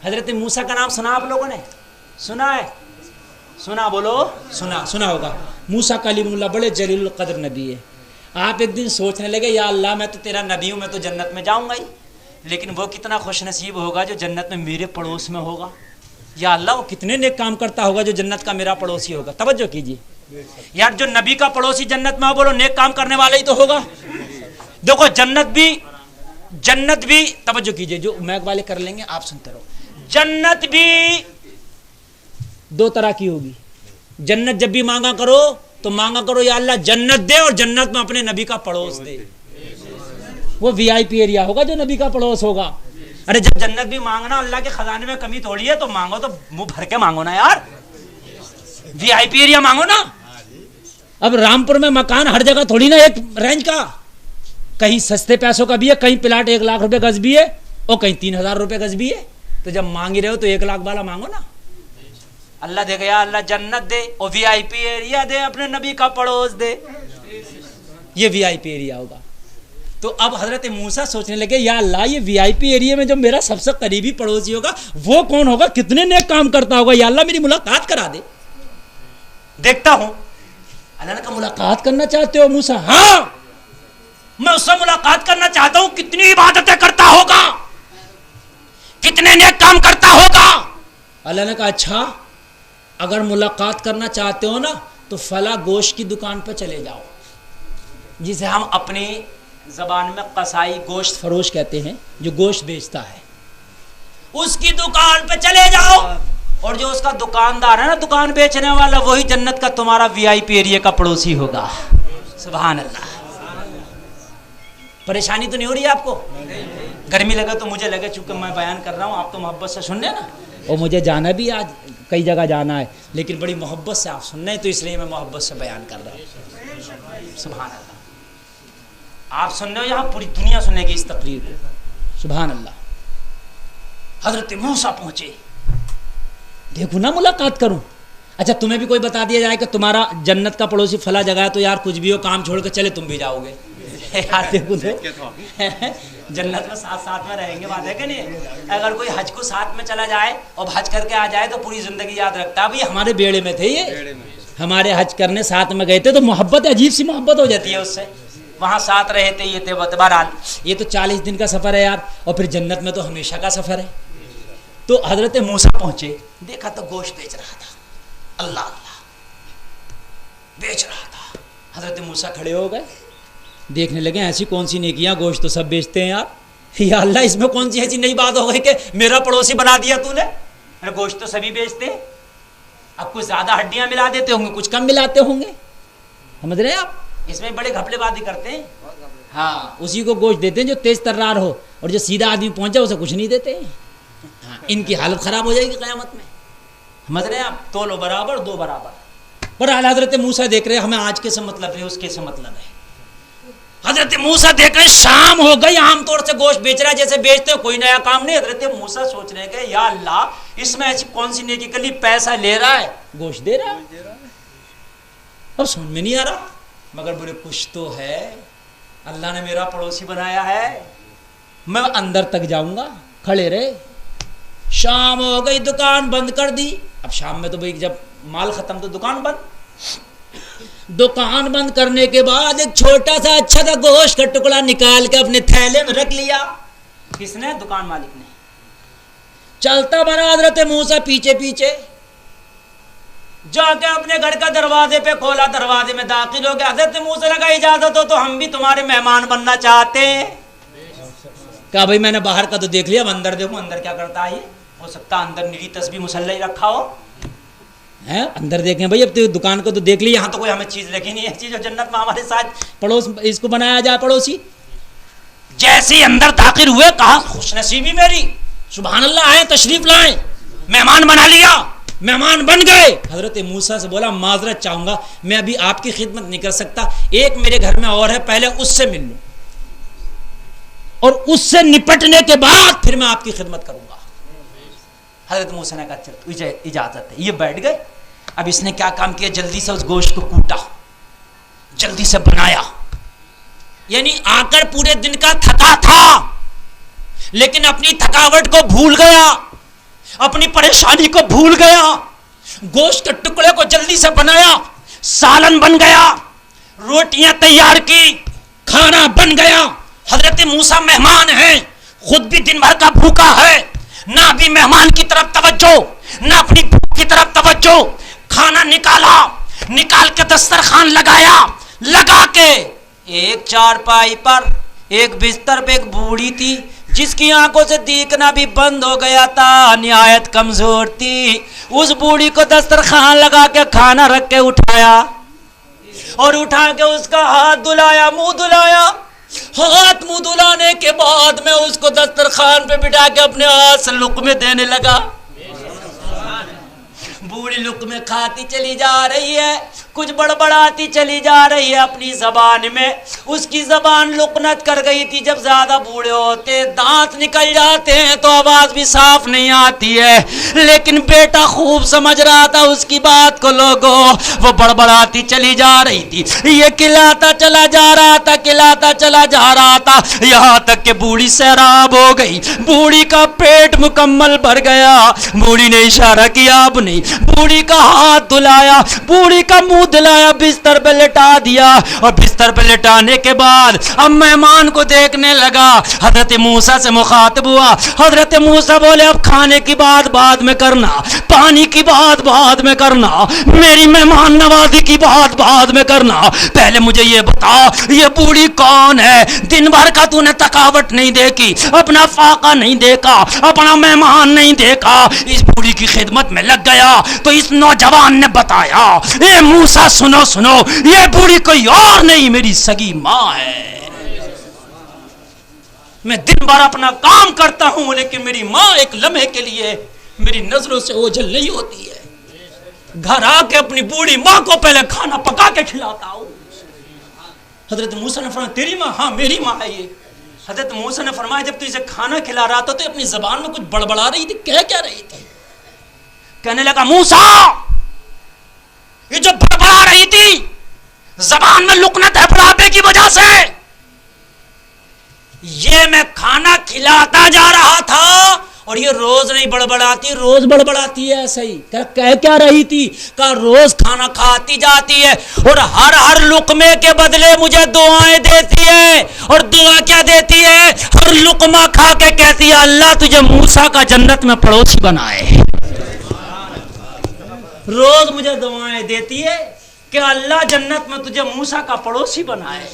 حضرت موسیٰ کا نام سنا آپ لوگوں نے؟ سنا ہے؟ سنا بولو، سنا ہوگا۔ موسیٰ کلیم اللہ بڑے جلیل القدر نبی ہے۔ آپ ایک دن سوچنے لگے یا اللہ میں تو تیرا نبی ہوں، میں تو جنت میں جاؤں گا ہی، لیکن وہ کتنا خوش نصیب ہوگا جو جنت میں میرے پڑوس میں ہوگا۔ یا اللہ وہ کتنے نیک کام کرتا ہوگا جو جنت کا میرا پڑوسی ہوگا۔ توجہ کیجیے یار، جو نبی کا پڑوسی جنت میں ہو، بولو نیک کام کرنے والا ہی تو ہوگا۔ دیکھو جنت بھی توجہ کیجیے، جو میک والے کر لیں گے آپ سنتے رہو۔ جنت بھی دو طرح کی ہوگی۔ جنت جب بھی مانگا کرو تو مانگا کرو یا اللہ جنت دے، اور جنت میں اپنے نبی کا پڑوس دے۔ وہ وی آئی پی ایریا ہوگا جو نبی کا پڑوس ہوگا۔ ارے جب جنت بھی مانگنا، اللہ کے خزانے میں کمی تھوڑی ہے، تو مانگو تو منہ بھر کے مانگو نا یار، وی آئی پی ایریا مانگو نا۔ اب رامپور میں مکان ہر جگہ تھوڑی نا ایک رینج کا، کہیں سستے پیسوں کا بھی ہے، کہیں پلاٹ 1 لاکھ روپے گز بھی ہے، اور کہیں 3,000 روپے گز بھی ہے۔ تو جب مانگ رہے ہو تو 1 لاکھ والا مانگو نا۔ اللہ دے گا یا اللہ جنت دے، اور وی آئی پی ایریا دے، اپنے نبی کا پڑوس دے، یہ وی آئی پی ایریا ہوگا۔ تو اب حضرت موسیٰ سوچنے لگے یا اللہ یہ وی آئی پی ایریا میں جو میرا سب سے قریبی پڑوسی ہوگا وہ کون ہوگا، کتنے نیک کام کرتا ہوگا، یا اللہ میری ملاقات کرا دے، دیکھتا ہوں۔ اللہ نے کہا ملاقات کرنا چاہتے ہو موسیٰ؟ ہاں میں اس سے ملاقات کرنا چاہتا ہوں، کتنی عبادتیں کرتا ہوگا، کتنے نیک کام کرتا ہوگا۔ اللہ نے کہا اچھا اگر ملاقات کرنا چاہتے ہو نا تو فلاں گوشت کی دکان پہ چلے جاؤ، جسے ہم اپنی زبان میں قصائی گوشت فروش کہتے ہیں، جو گوشت بیچتا ہے، اس کی دکان پہ چلے جاؤ، اور جو اس کا دکاندار ہے نا، دکان بیچنے والا، وہی جنت کا تمہارا وی آئی پی ایریا کا پڑوسی ہوگا۔ سبحان اللہ۔ پریشانی تو نہیں ہو رہی ہے آپ کو؟ گرمی لگے تو مجھے لگے، چونکہ میں بیان کر رہا ہوں آپ تو محبت سے سن لیں نا، اور مجھے جانا بھی آج کئی جگہ جانا ہے، لیکن بڑی محبت سے آپ سن رہے ہیں تو اس لیے میں محبت سے بیان کر رہا ہوں۔ سبحان اللہ۔ آپ سن رہے ہو، یہاں پوری دنیا سنے گی اس تقریر کو۔ سبحان اللہ۔ حضرت موسیٰ پہنچے، دیکھو نا ملاقات کروں۔ اچھا تمہیں بھی کوئی بتا دیا جائے کہ تمہارا جنت کا پڑوسی فلاں جگہ ہے، تو یار کچھ بھی ہو کام چھوڑ کے چلے تم بھی جاؤ گے یار؟ دیکھو جنت میں ساتھ میں رہیں گے، بات ہے کہ نہیں؟ اگر کوئی حج کو ساتھ میں چلا جائے اور حج کر کے آ جائے تو پوری زندگی یاد رکھتا ہے بھائی ہمارے بیڑے میں تھے، یہ ہمارے حج کرنے ساتھ میں گئے تھے، تو محبت عجیب سی محبت ہو جاتی ہے اس سے، وہاں ساتھ رہے تھے، یہ تھے۔ بہرحال یہ تو 40 دن کا سفر ہے یار، اور پھر جنت میں تو ہمیشہ کا سفر ہے۔ تو حضرت موسیٰ پہنچے، دیکھا تو گوشت بیچ رہا تھا، اللہ اللہ بیچ رہا تھا۔ حضرت موسیٰ کھڑے ہو گئے، دیکھنے لگے ایسی کون سی نیکیاں، گوشت تو سب بیچتے ہیں یار، یا اللہ اس میں کون سی ایسی نئی بات ہو گئی کہ میرا پڑوسی بنا دیا تو نے؟ گوشت تو سبھی بیچتے ہیں، اب کچھ زیادہ ہڈیاں ملا دیتے ہوں گے، کچھ کم ملاتے ہوں گے، سمجھ رہے ہیں آپ؟ اس میں بڑے گھپلے بازی کرتے ہیں۔ ہاں اسی کو گوشت دیتے ہیں جو تیز ترار ہو، اور جو سیدھا آدمی پہنچا اسے کچھ نہیں دیتے ہیں۔ ان کی حالت خراب ہو جائے گی قیامت میں، سمجھ رہے ہیں آپ؟ تو لو برابر دو برابر۔ پر حضرت موسیٰ دیکھ رہے ہیں، ہمیں آج کے سے مطلب نہیں، اس کے سے مطلب ہے۔ حضرت موسیٰ دیکھ رہے شام ہو گئی، عام طور سے گوشت بیچ رہا ہے جیسے بیچتے ہیں، کوئی نیا کام نہیں۔ حضرت موسیٰ سوچ رہے کہ یا اللہ اس میں ایسی کون سی نیکی کلی، پیسہ لے رہا ہے گوشت دے رہا ہے، اب سمجھ میں نہیں آ رہا، مگر بولے کچھ تو ہے، اللہ نے میرا پڑوسی بنایا ہے، میں اندر تک جاؤں گا۔ کھڑے رہے، شام ہو گئی، دکان بند کر دی۔ اب شام میں تو بھائی جب مال ختم تو دکان بند۔ دکان بند کرنے کے بعد ایک چھوٹا سا اچھا سا گوشت کا ٹکڑا نکال کے اپنے تھیلے میں رکھ لیا۔ کس نے؟ دکان مالک نے۔ چلتا بنا حضرت موسیٰ پیچھے پیچھے، جا کے اپنے گھر کا دروازے پہ کھولا، دروازے میں داخل ہو گیا۔ حضرت موسیٰ نے کہا اجازت ہو تو ہم بھی تمہارے مہمان بننا چاہتے ہیں۔ کہا بھائی میں نے باہر کا تو دیکھ لیا، اب اندر دیکھو اندر کیا کرتا ہے۔ ہو سکتا ہے اندر نیلی تسبیح مسلح رکھا ہو، اندر دیکھیں بھائی، اب تو دکان کو تو دیکھ لی، یہاں تو کوئی ہمیں چیز لگی نہیں ہے، چیز جو جنت میں ہمارے ساتھ پڑوس اس کو بنایا جائے پڑوسی۔ جیسے ہی اندر داخل ہوئے کہا خوش نصیبی میری، سبحان اللہ، آئے تشریف لائیں، مہمان بنا لیا، مہمان بن گئے۔ حضرت موسیٰ سے بولا معذرت چاہوں گا، میں ابھی آپ کی خدمت نہیں کر سکتا، ایک میرے گھر میں اور ہے، پہلے اس سے مل لوں، اور اس سے نپٹنے کے بعد پھر میں آپ کی خدمت کروں گا۔ حضرت موسیٰ نے کہا چل اجازت ہے۔ یہ بیٹھ گئے۔ اب اس نے کیا کام کیا، جلدی سے اس گوشت کو کوٹا، جلدی سے بنایا، یعنی آ کر پورے دن کا تھکا تھا لیکن اپنی تھکاوٹ کو بھول گیا، اپنی پریشانی کو بھول گیا, گوشت کے ٹکڑے کو جلدی سے بنایا, سالن بن گیا, روٹیاں تیار کی, کھانا بن گیا. حضرت موسیٰ مہمان ہیں, خود بھی دن بھر کا بھوکا ہے, نہ ابھی مہمان کی طرف توجہ, نہ اپنی بھوک کی طرف توجہ. کھانا نکالا, نکال کے دسترخوان لگایا, لگا کے ایک چارپائی پر, ایک بستر پہ ایک بوڑھی تھی جس کی آنکھوں سے دیکھنا بھی بند ہو گیا تھا, نہایت کمزور تھی. اس بوڑھی کو دسترخوان لگا کے کھانا رکھ کے اٹھایا, اور اٹھا کے اس کا ہاتھ دھلایا, منہ دھلایا. ہاتھ منہ دھلانے کے بعد میں اس کو دسترخوان پہ بٹھا کے اپنے ہاتھ سے لقمے دینے لگا. بوڑھی لقمے کھاتی چلی جا رہی ہے, کچھ بڑبڑاتی چلی جا رہی ہے اپنی زبان میں. اس کی زبان لقنت کر گئی تھی. جب زیادہ بوڑھے ہوتے دانت نکل جاتے ہیں تو آواز بھی صاف نہیں آتی ہے, لیکن بیٹا خوب سمجھ رہا تھا اس کی بات کو. لوگوں, وہ بڑبڑاتی چلی جا رہی تھی, یہ کھلاتا چلا جا رہا تھا, کھلاتا چلا جا رہا تھا, یہاں تک کہ بوڑھی سیراب ہو گئی. بوڑھی کا پیٹ مکمل بھر گیا. بوڑھی نے اشارہ کیا اب نہیں, بوڑھی کا ہاتھ دھلایا, بوڑھی کا منہ دلایا, بستر پہ لٹا دیا, اور بستر پہ لٹانے کے بعد اب مہمان کو دیکھنے لگا. حضرت موسیٰ سے مخاطب ہوا. حضرت موسیٰ بولے اب کھانے کی بات بعد میں کرنا, پانی کی بات بعد میں کرنا, میری مہمان نوازی کی بات بعد میں کرنا. پہلے مجھے یہ بتا یہ بوڑھی کون ہے؟ دن بھر کا تو نے تھکاوٹ نہیں دیکھی, اپنا فاقہ نہیں دیکھا, اپنا مہمان نہیں دیکھا, اس بوڑھی کی خدمت میں لگ گیا. تو اس نوجوان نے بتایا, اے موسیٰ سنو سنو, یہ بوڑھی کوئی اور نہیں میری سگی ماں ہے. میں دن بھر اپنا کام کرتا ہوں لیکن میری ماں ایک لمحے کے لیے میری نظروں سے اوجھل نہیں ہوتی ہے. گھر آ کے اپنی بوڑھی ماں کو پہلے کھانا پکا کے کھلاتا ہوں. حضرت موسیٰ نے فرمایا تیری ماں؟ ہاں میری ماں ہے یہ. حضرت موسیٰ نے فرمایا جب تو اسے کھانا کھلا رہا تھا تو اپنی زبان میں کچھ بڑبڑا رہی تھی, کہہ کیا رہی تھی؟ کہنے لگا موسیٰ یہ جو بڑبڑا رہی تھی زبان میں لقنت ہے بڑھاپے کی وجہ سے, یہ میں کھانا کھلاتا جا رہا تھا اور یہ روز نہیں بڑبڑاتی, روز بڑبڑاتی ہے. ایسا ہی کہہ کیا رہی تھی؟ کہا روز کھانا کھاتی جاتی ہے اور ہر لقمے کے بدلے مجھے دعائیں دیتی ہے. اور دعا کیا دیتی ہے؟ ہر لقمہ کھا کے کہتی ہے اللہ تجھے موسیٰ کا جنت میں پڑوسی بنائے. روز مجھے دعائیں دیتی ہے کہ اللہ جنت میں تجھے موسیٰ کا پڑوسی بنائے,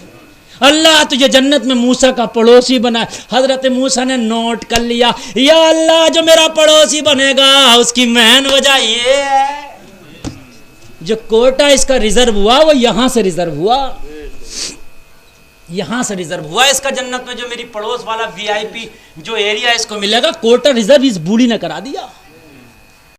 اللہ تجھے جنت میں موسیٰ کا پڑوسی بنائے. حضرت موسیٰ نے نوٹ کر لیا, یا اللہ جو میرا پڑوسی بنے گا اس کی مین وجہ یہ ہے جو کوٹا اس کا ریزرو ہوا وہ یہاں سے ریزرو ہوا, یہاں سے ریزرو ہوا اس کا جنت میں. جو میری پڑوس والا وی آئی پی جو ایریا اس کو ملے گا کوٹا ریزرو اس بوڑھی نے کرا دیا.